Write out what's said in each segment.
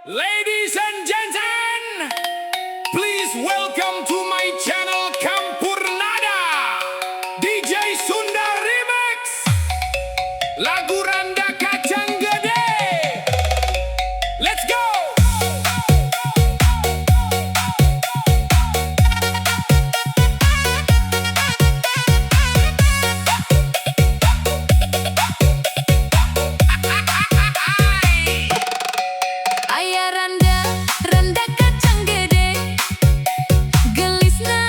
Ladies and gentlemen, please welcome to my channel Campurnada DJ Sunda Remix lagu Randa Kacang Gede. Let's go. Ayah Randa, Randa kacang gede, gelisna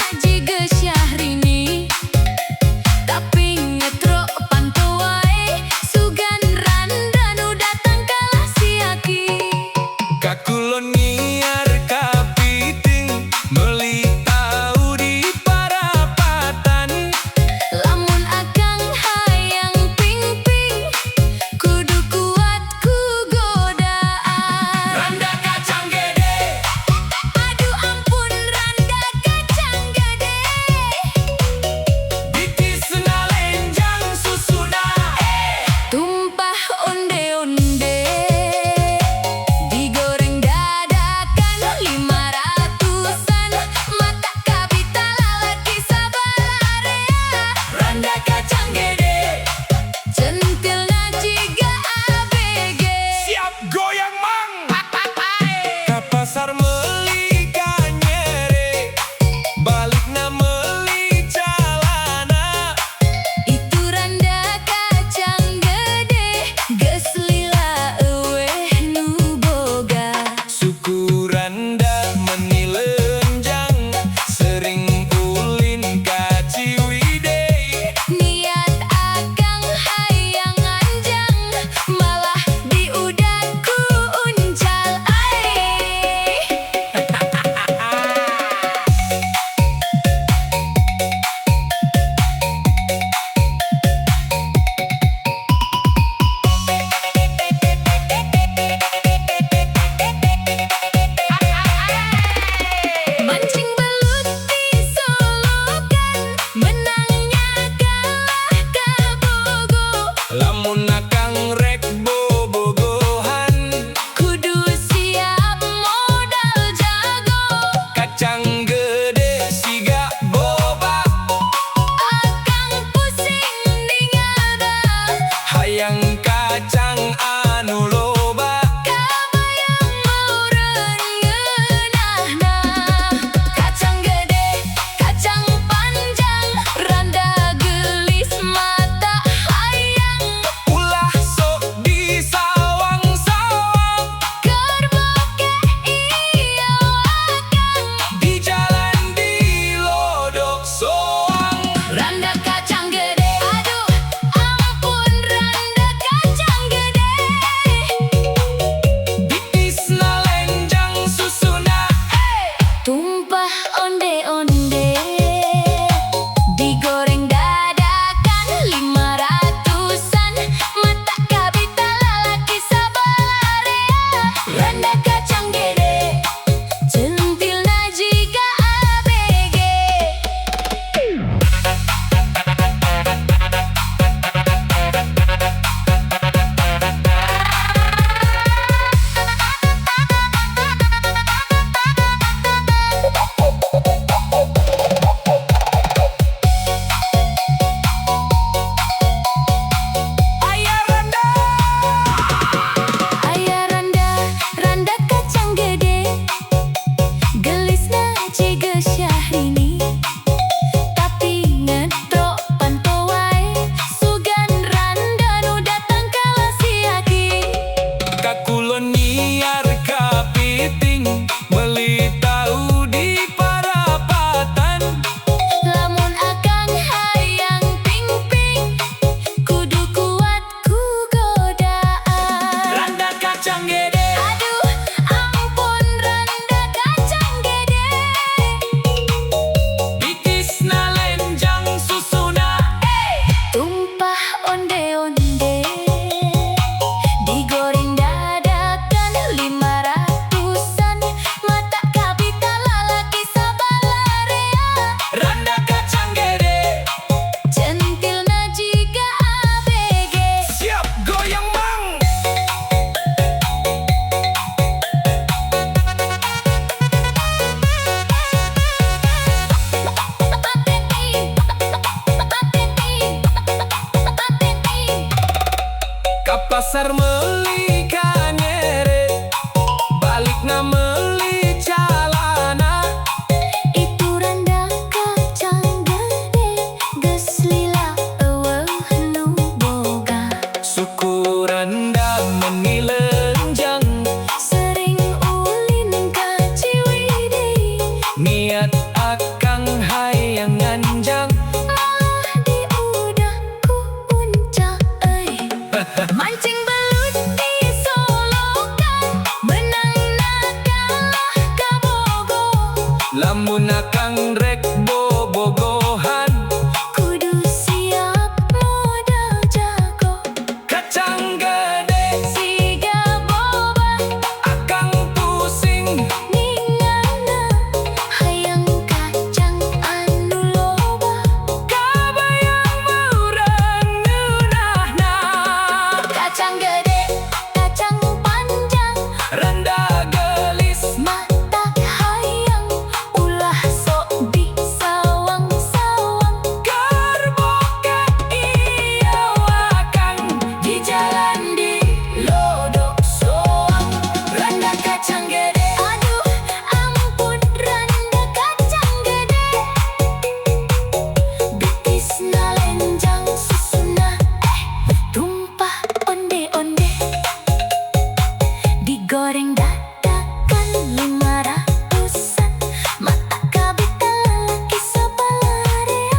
Digoreng dadakan 500-an. Mata kabita lelaki sebalarea.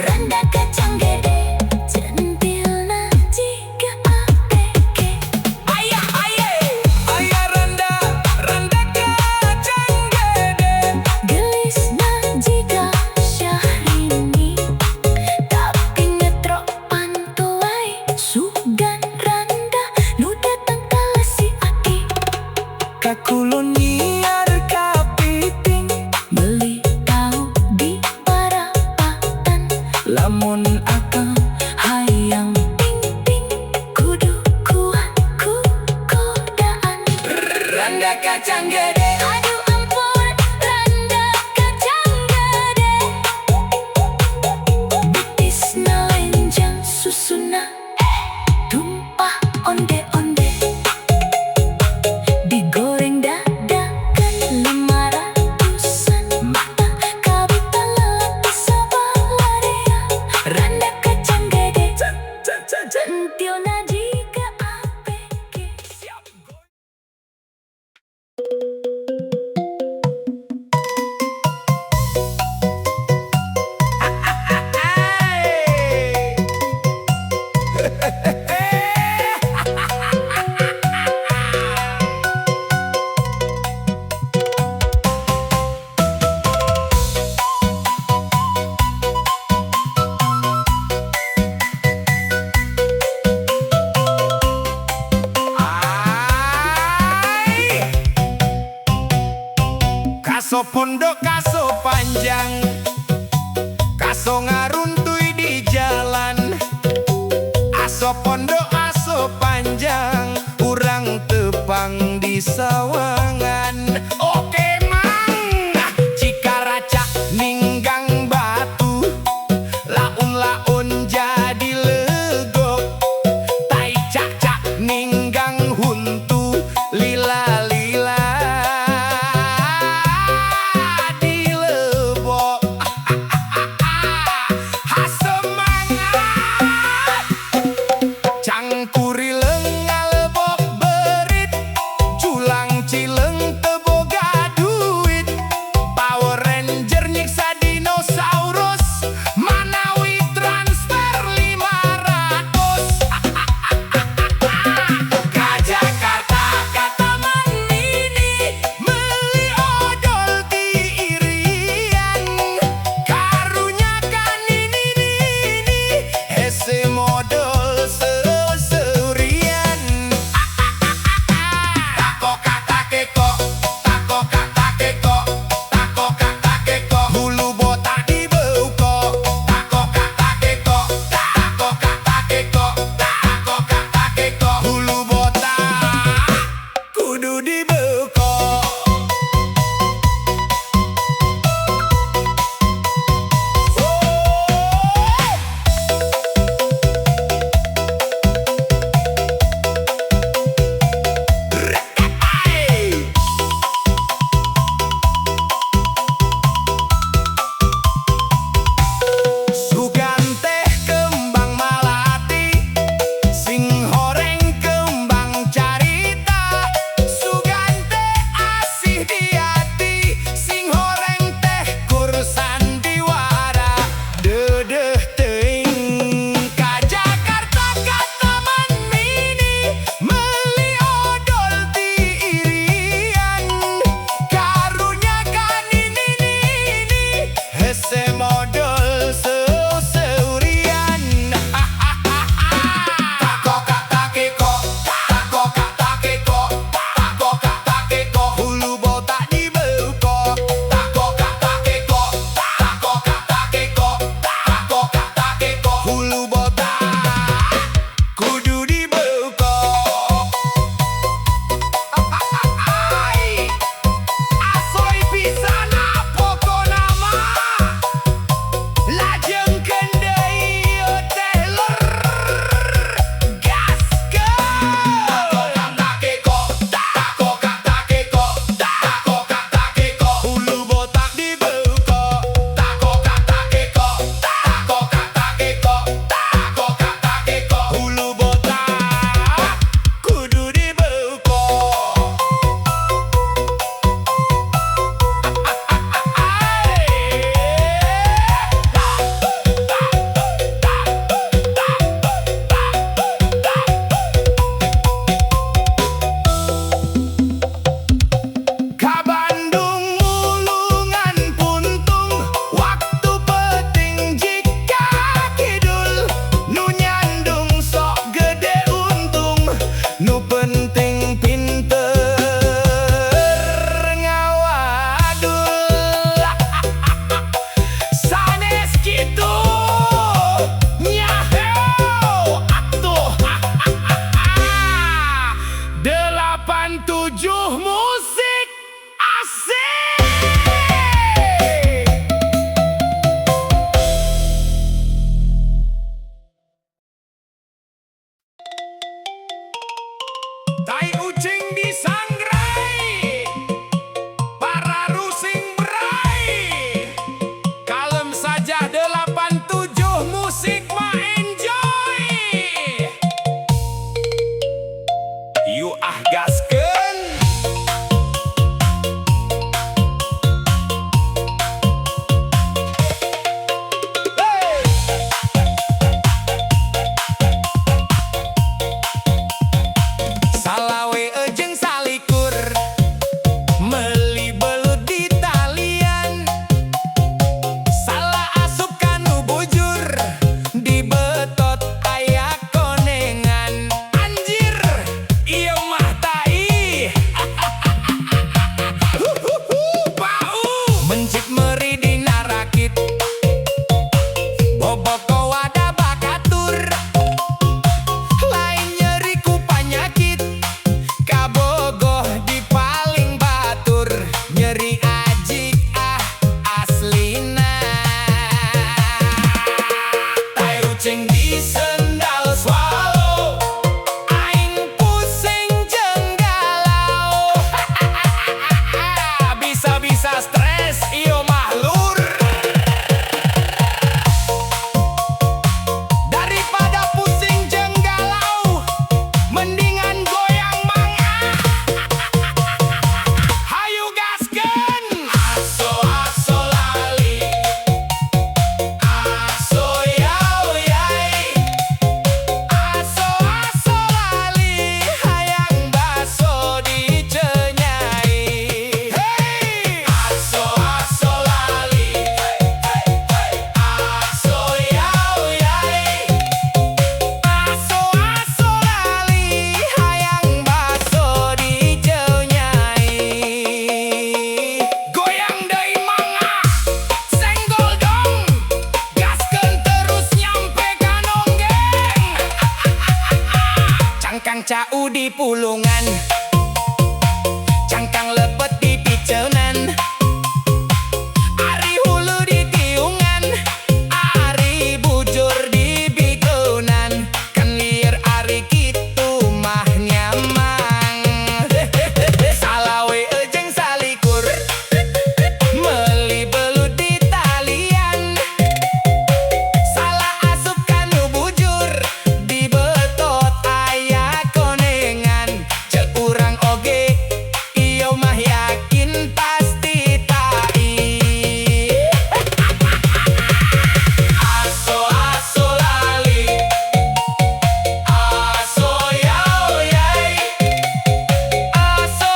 Randa kacang gede centil naji ke APK. Ayah randa kacang gede. Gelis naji ka Syahrini. Tapi ngetrok pantuai. Sugan randa nu datang kala si Aki. Kakulon nyiar kapiting. Beli tahu di Parapatan. Lamun akang Hayang ting-ting kudu kuat ku godaan. randa kacang gede. Aduh ampun, randa kacang gede. Bitisna lenjang susuna tumpah onde-onde. Digoreng dadakan 500-an. Mata kabita lelaki sebalarea. Randa kacang gede centil naji ke APK. Kaso pondok, kaso panjang, kaso ngaruntui di jalan. Aso pondok, aso panjang, urang tepang di sawangan. Oke mang, Cikaraca ninggang batu, laun-laun jadi legok. Tai cak-cak ninggang huntu, lila-lila di lebok. Hasemangat cangkuri lengal lebok berit, culang cileng teboga duit. Power Ranger nyiksa dinosaurus, manawi transfer 500. Ka Jakarta ka Taman Mini, meuli odol ti irian. Karunya kan ini hese modal seurian. Tako kata keko, tako kata keko, tako kata keko, bulu botak di beuko. Tako kata keko, tako kata keko, tako kata keko, bulu botak kudu di beuko. Sugan teh kembang malati, sing horeng kembang carita. Sugan 8.7 musik asik. Tai ucing disangrai, para rusing berai. Kalem saja 8.7 musik ma enjoy. You gaskeun. Hey! Salawe jeung salikur, meuli belut di talian. Salah asup kanu bujur, di betot aya konengan. Anjir, ieu mah tai. Bau mencit meri dina rakit, bobok wada bakatur. Lain nyeri ku panyakit, kabogoh di paling batur. Nyeri ajik aslina. Tai ucing di sendal swallow, aing pusing jeung galau. Bisa-bisa stres ieu mah lur. Daripada pusing jeung galau, mendingan goyang mangga. Hayu gaskeun. Aso lali, aso yau yai. Aso lali, hayang baso dicenyai. Hey! Aso lali, aso yau yai. Aso lali, hayang baso dicenyai. Goyang deui mangga, senggol dong. Gaskeun terus nyampe ka nonggeng. Cangkang cau di pulungan, cangkang lepet di piceunan. Ari hulu di tiungan, ari bujur di bikeunan. Kan lieur ari kitu mah nyamang. Salawe jeung salikur, meuli belut di talian. Salah asup kanu bujur, di betot aya konengan. Ceuk urang oge, ieu mah yakin pasti tai. Aso lali, aso yau yai. Aso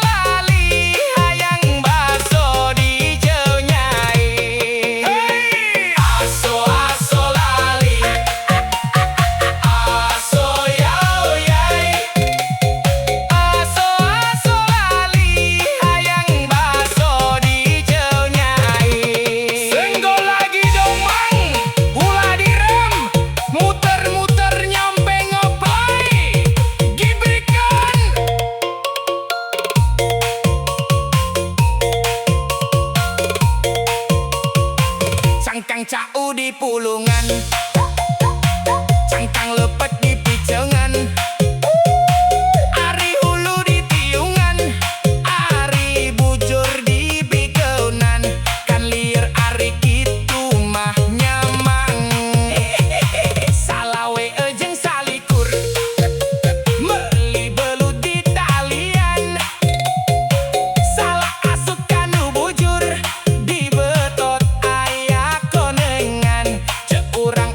lali, hayang baso dicenyai. Hey! Aso lali, aso yau yai. Aso lali, hayang baso dicenyai. Senggol lagi dong mang, ulah direm, muter-muter nyampe ngeplay. Gibrikeun. Cangkang cau di pulungan, cangkang lepet di piceungan. Ari hulu di tiungan, ari bujur di bikeunan. Kan lieur ari kitu mah nyamang. Salawe jeung salikur, meuli belut di talian. Salah asup kanu bujur, di betot aya konengan. Ceuk urang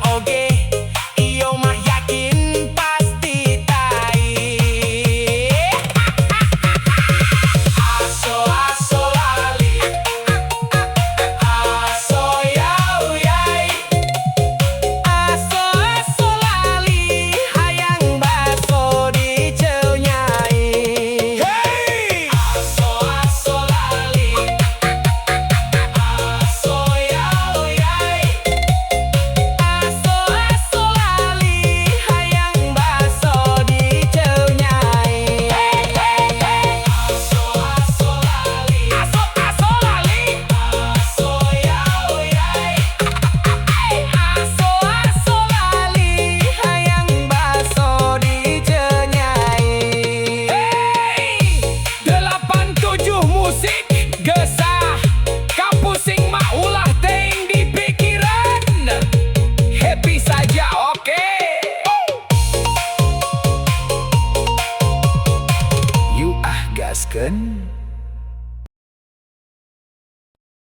diajarkan.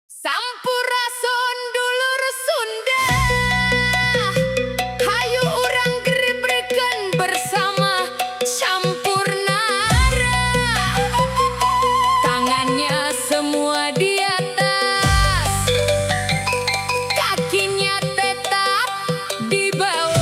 Sampurasun dulur Sunda, hayu urang gerebreken bersama campur nara. Tangannya semua di atas, kakinya tetap di bawah.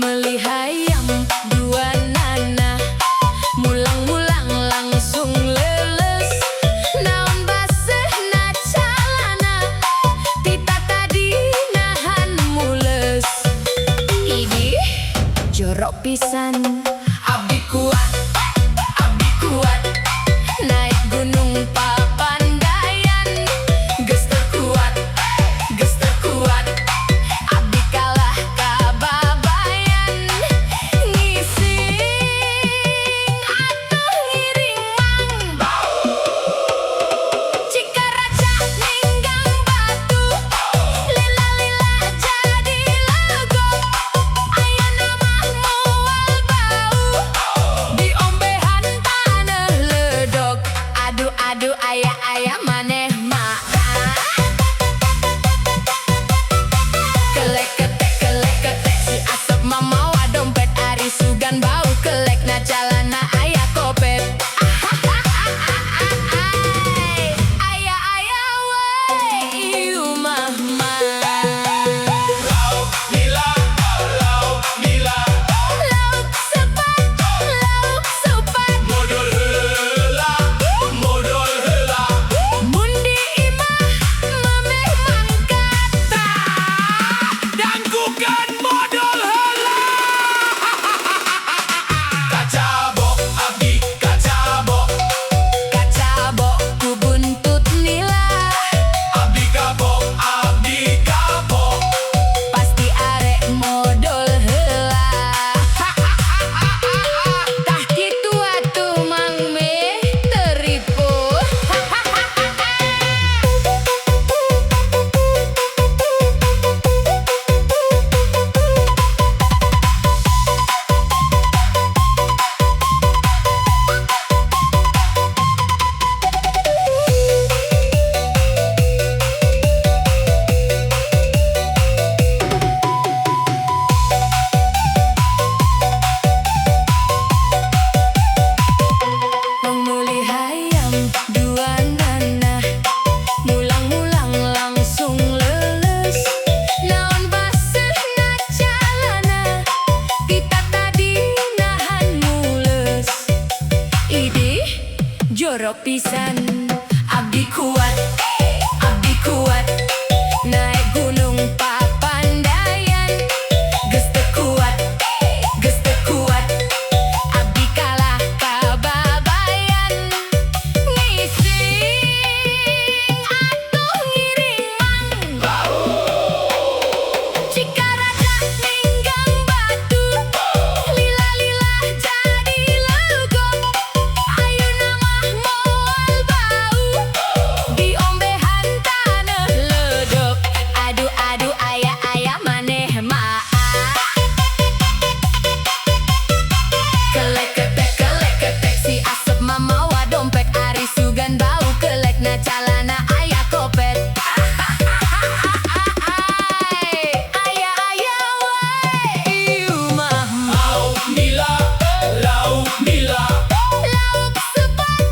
Melihayam dua nana, mulang-mulang langsung leles. Naon baseuh na calana, tita tadi nahan mules. Idih jorok pisan, abdi kuat, naik gunung Papandayan. Geus teu kuat, abdi kalah kababayan. Ngising atuh ngiring mang, Cikaraca ninggang batu, lila-lila jadi lego. Ayeuna mah moal bau, diombehan taneuh ledog. Aduh aya maneh mah. Kelek ketek si asep mamawa dompet, ari sugan bau kelekna calana aya kopet. Aya we ieu mah Lauk nila, lauk sepat, modal heula, mundi imah mameh mangkat. danggukan modal heula. Kacabok abdi kacabok, Kacabok ku buntut nila, abdi kapok, pasti arek modal heula. Tah kitu atuh Mang Meh teu ripuh. Melihayam dua nana, mulang-mulang langsung leles. Naon baseuh na calana, tita tadi nahan mules. Idih jorok pisan, abdi kuat, naik gunung Papandayan. Geus teu kuat, abdi kalah kababayan. Ngising atuh ngiring mang, Cikaraca ninggang batu, lila-lila jadi lego. Ayeuna mah moal bau, diombehan taneuh ledog. Aduh aya maneh mah. Kelek ketek si asep mamawa dompet, ari sugan bau kelekna calana aya kopet. Aya we ieu mah lauk nila, lauk sepat,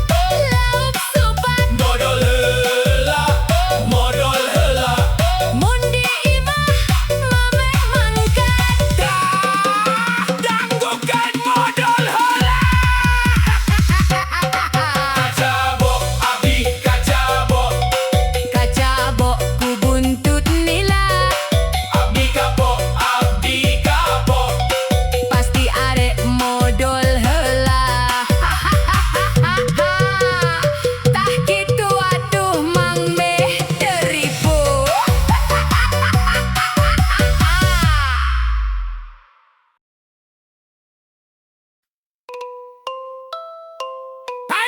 modal heula, mundi imah mameh mangkat. danggukan modal heula. Kacabok abdi kacabok, Kacabok ku buntut nila, abdi kapok, pasti arek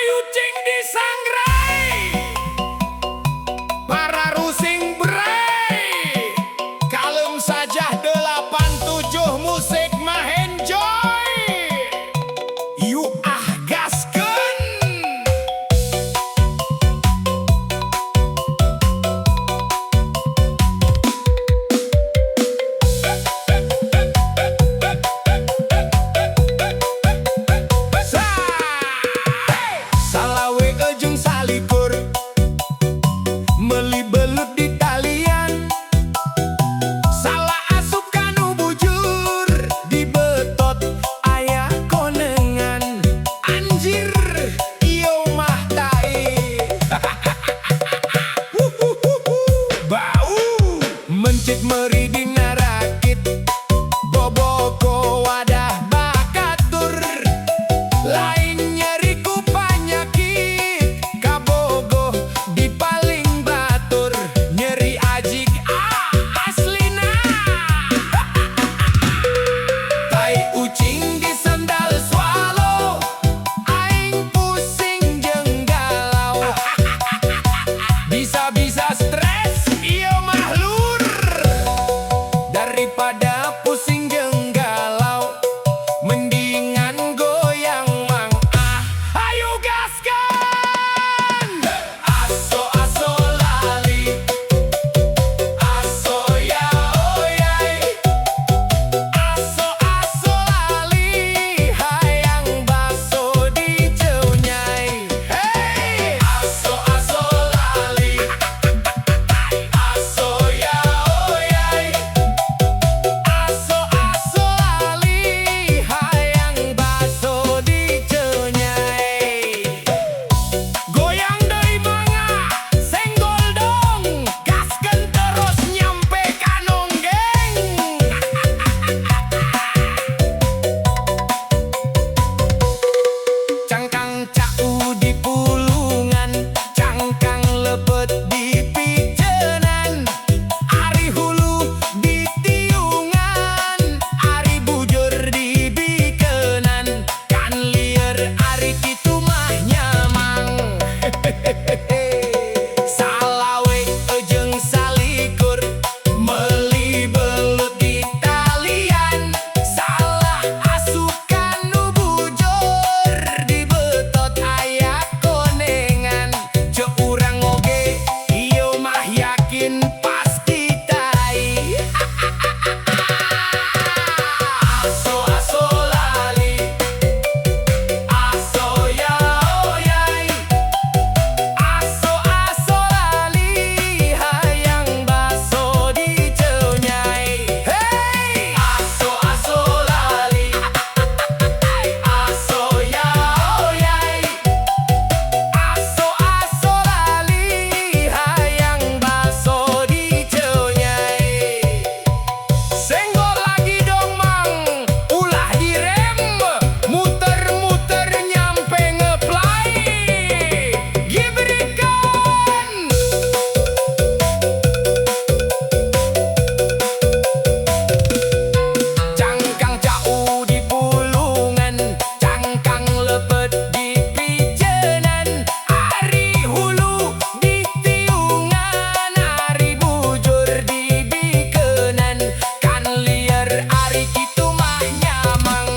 Ayu cing disangrai para rusing berai kalem saja 87 musik mahenjoy yuk gaskeun. Salawe jeung salikur meuli belut di talian salah asup kanu bujur di betot aya konengan anjir ieu mah tae bau mencit meri dina rakit boboko wadah bakatur lain nyeri ku panyakit kabogoh di paling batur nyeri ajig aslina tai ucing di sendal swallow aing pusing jeung galau bisa-bisa stres ieu mah lur daripada pusing jeung galau mendingan goyang mang ayo gaskeun. Aso lali aso ya oyai aso lali hayang baso diceunnyai hey aso lali aso ya oyai aso lali hayang baso diceunnyai goyang deui mangga senggol dong gaskeun terus nyampe ka nonggeng. Cangkang cau di pulungan cangkang lepet di picenan ari hulu di tiungan ari bujur di bikenan kan lieur ari kitu mah nyamang salawe jeung salikur meuli belut di talian salah asup kanu bujur di betot aya konengan ce urang oge ieu mah yakin pasti tai aso lali aso ya oyai aso lali hayang baso diceunnyai hey aso lali aso ya oyai aso lali hayang baso diceunnyai senggol lagi dong mang ulah direm muter-muter nyampe ngeplay gibrekan. Cangkang cau di pulungan cangkang lepet di picenan ari hulu di tiungan ari bujur di bikenan kan lieur ari kitu mah nyamang